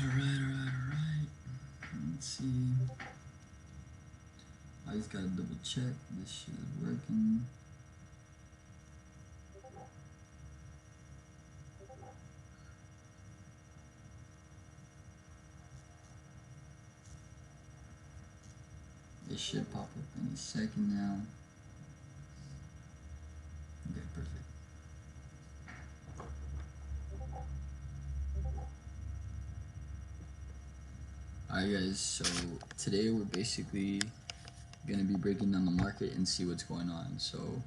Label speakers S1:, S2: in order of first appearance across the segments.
S1: Alright. Let's see. I just gotta double check this shit is working. This should pop up any second now. Okay, perfect. Alright guys, so today we're basically gonna be breaking down the market and see what's going on. So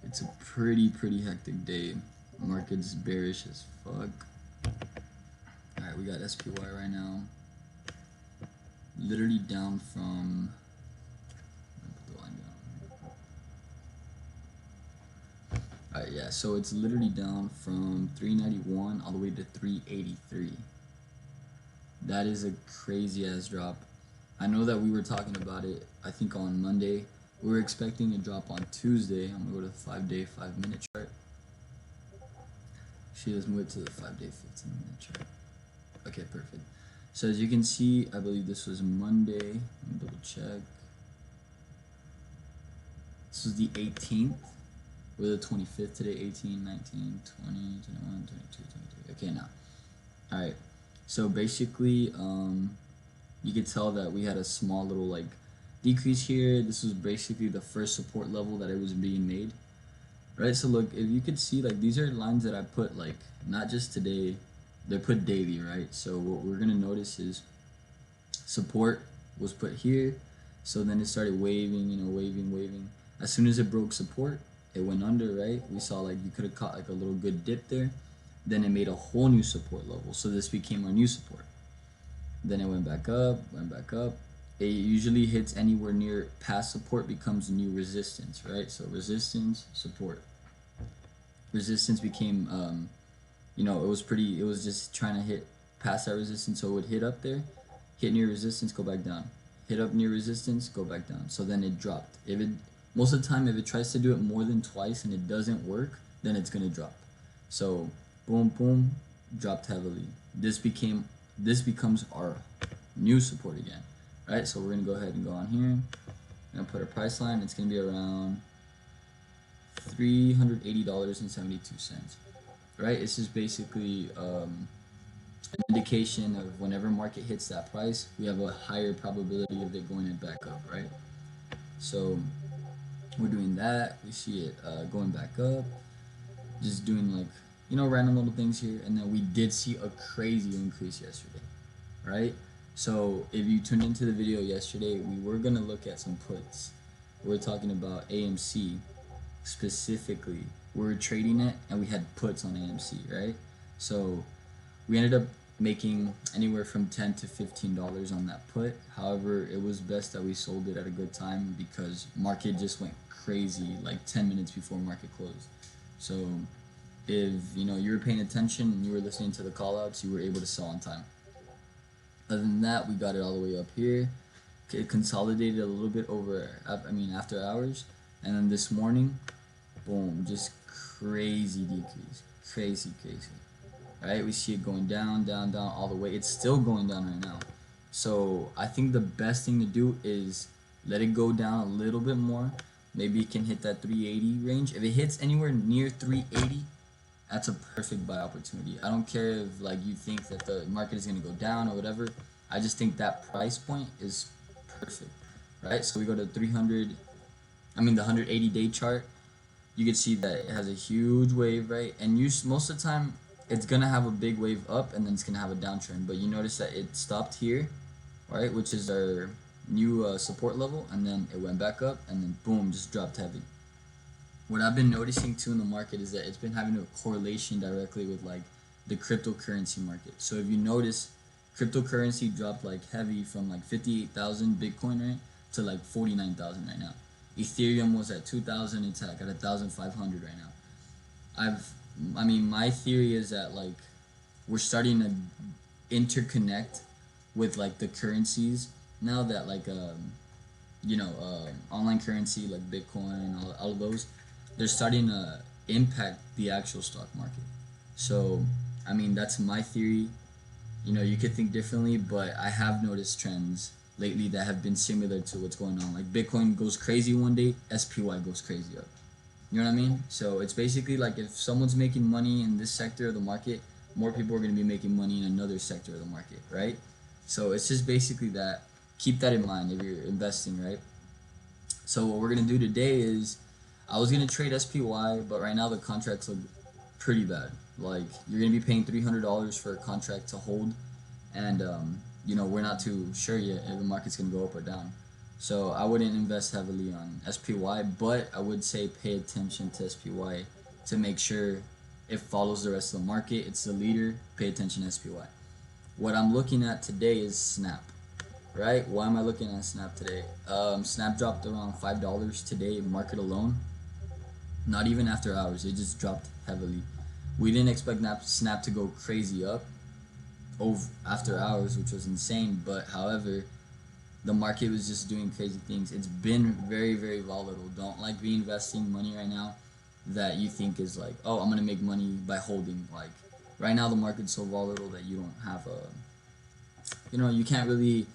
S1: it's a pretty hectic day. Market's bearish as fuck. Alright, we got SPY right now. Literally down from alright, yeah, so it's literally down from 391 all the way to 383. That is a crazy ass drop. I know that we were talking about it, I think on Monday. We were expecting a drop on Tuesday. I'm gonna go to the 5-day, 5-minute chart. Actually, let's move it to the 5-day, 15-minute chart. Okay, perfect. So as you can see, I believe this was Monday. Let me double check. This was the 18th. We're the 25th today. 18, 19, 20, 21, 22, 23. Okay, now. Alright. So basically, you could tell that we had a small little like decrease here. This was basically the first support level that it was being made. Right, so look, if you could see, like, these are lines that I put, like, not just today, they're put daily, right? So what we're gonna notice is support was put here, so then it started waving, you know, waving. As soon as it broke support, it went under, right? We saw, like, you could have caught like a little good dip there. Then it made a whole new support level, so this became our new support. Then it went back up. It usually hits anywhere near past support, becomes new resistance, right? So resistance, support. Resistance became, you know, it was just trying to hit past that resistance, so it would hit up there, hit near resistance, go back down, hit up near resistance, go back down. So then it dropped. Most of the time, if it tries to do it more than twice and it doesn't work, then it's gonna drop. So boom, dropped heavily. This becomes our new support again. Right, so we're gonna go ahead and go on here. I'm gonna put a price line. It's gonna be around $380.72. Right, this is basically an indication of whenever market hits that price, we have a higher probability of it going back up. Right, so we're doing that. We see it going back up. Just doing like, you know, random little things here, and then we did see a crazy increase yesterday. Right. So if you tuned into the video yesterday, we were gonna look at some puts. We're talking about AMC specifically. We were trading it and we had puts on AMC, right? So we ended up making anywhere from $10 to $15 on that put. However, it was best that we sold it at a good time because market just went crazy like 10 minutes before market closed. So if you know you were paying attention and you were listening to the call outs, you were able to sell on time. Other than that, we got it all the way up here. It consolidated a little bit after hours, and then this morning, boom, just crazy decrease, crazy. Right, we see it going down all the way. It's still going down right now. So I think the best thing to do is let it go down a little bit more. Maybe it can hit that 380 range. If it hits anywhere near 380, that's a perfect buy opportunity. I don't care if like you think that the market is gonna go down or whatever. I just think that price point is perfect, right? So we go to the 180-day chart. You can see that it has a huge wave, right? And most of the time, it's gonna have a big wave up and then it's gonna have a downtrend. But you notice that it stopped here, right? Which is our new support level, and then it went back up, and then boom, just dropped heavy. What I've been noticing too in the market is that it's been having a correlation directly with like the cryptocurrency market. So if you notice, cryptocurrency dropped like heavy from like 58,000 Bitcoin, right, to like 49,000 right now. Ethereum was at 2,000. It's at 1,500 right now. My theory is that like we're starting to interconnect with like the currencies now that like online currency like Bitcoin, all of those, they're starting to impact the actual stock market. So, I mean, that's my theory. You could think differently, but I have noticed trends lately that have been similar to what's going on. Like Bitcoin goes crazy one day, SPY goes crazy up. You know what I mean? So it's basically like if someone's making money in this sector of the market, more people are going to be making money in another sector of the market, right? So it's just basically that. Keep that in mind if you're investing, right? So what we're going to do today is I was going to trade SPY, but right now the contracts look pretty bad. Like you're going to be paying $300 for a contract to hold, and we're not too sure yet if the market's going to go up or down. So I wouldn't invest heavily on SPY, but I would say pay attention to SPY to make sure it follows the rest of the market. It's the leader. Pay attention to SPY. What I'm looking at today is Snap. Right? Why am I looking at Snap today? Snap dropped around $5 today, market alone. Not even after hours. It just dropped heavily. We didn't expect Snap to go crazy up over after hours, which was insane. But however, the market was just doing crazy things. It's been very, very volatile. Don't like reinvesting money right now that you think is like, oh, I'm gonna make money by holding. Like right now, the market's so volatile that you don't have you can't really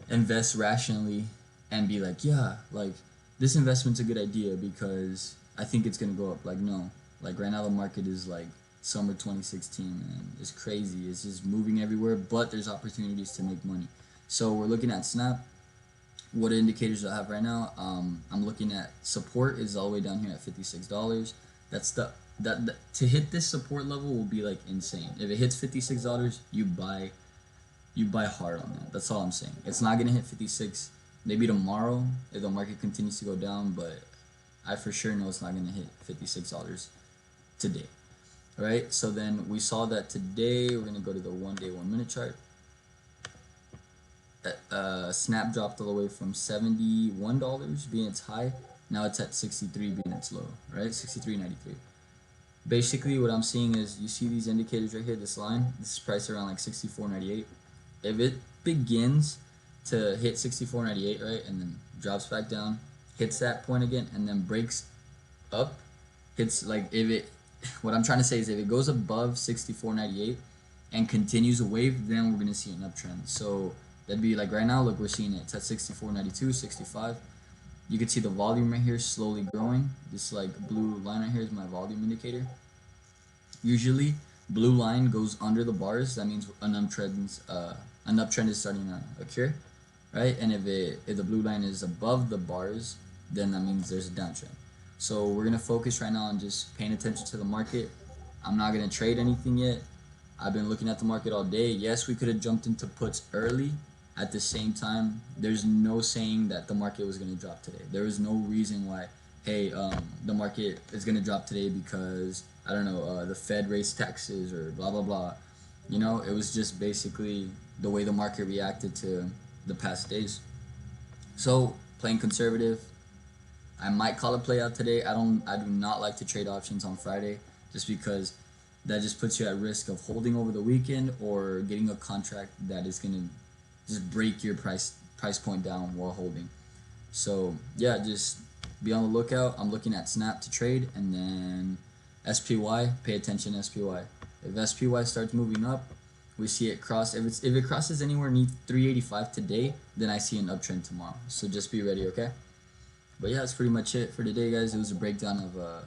S1: invest rationally and be like, yeah, like this investment's a good idea because I think it's gonna go up. Like no, like right now the market is like summer 2016 and it's crazy. It's just moving everywhere, but there's opportunities to make money. So we're looking at Snap. What indicators do I have right now? I'm looking at support is all the way down here at $56. That's that to hit this support level will be like insane. If it hits $56, you buy hard on that. That's all I'm saying. It's not gonna hit 56 maybe tomorrow if the market continues to go down, but I for sure know it's not gonna hit $56 today. Right? So then we saw that today. We're gonna go to the 1 day 1 minute chart. Snap dropped all the way from $71 being its high. Now it's at 63 being its low, right? 63.93. Basically, what I'm seeing is you see these indicators right here. This line, this is priced around like 64.98. If it begins to hit 64.98, right, and then drops back down, hits that point again, and then breaks up, hits like if it. What I'm trying to say is if it goes above 64.98 and continues a wave, then we're gonna see an uptrend. So that'd be like right now, look, we're seeing it. It's at 64.92, 65. You can see the volume right here slowly growing. This like blue line right here is my volume indicator. Usually, blue line goes under the bars. That means an uptrend is starting to occur, right? And if the blue line is above the bars, then that means there's a downtrend. So we're gonna focus right now on just paying attention to the market. I'm not gonna trade anything yet. I've been looking at the market all day. Yes, we could have jumped into puts early. At the same time, there's no saying that the market was going to drop today. There is no reason why, hey, the market is going to drop today because, I don't know, the Fed raised taxes or blah, blah, blah. It was just basically the way the market reacted to the past days. So, playing conservative. I might call a play out today. I do not like to trade options on Friday just because that just puts you at risk of holding over the weekend or getting a contract that is going to just break your price point down while holding. So yeah, just be on the lookout. I'm looking at Snap to trade, and then SPY. Pay attention to SPY. If SPY starts moving up, we see it cross. If it crosses anywhere near 385 today, then I see an uptrend tomorrow. So just be ready, okay? But yeah, that's pretty much it for today, guys. It was a breakdown of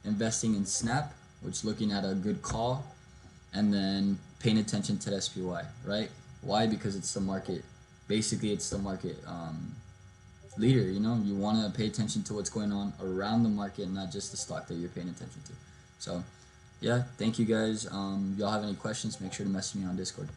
S1: investing in Snap, which looking at a good call, and then paying attention to the SPY, right? Why? Because it's the market. Basically, it's the market leader. You want to pay attention to what's going on around the market, not just the stock that you're paying attention to. So, yeah, thank you guys. If y'all have any questions, make sure to message me on Discord.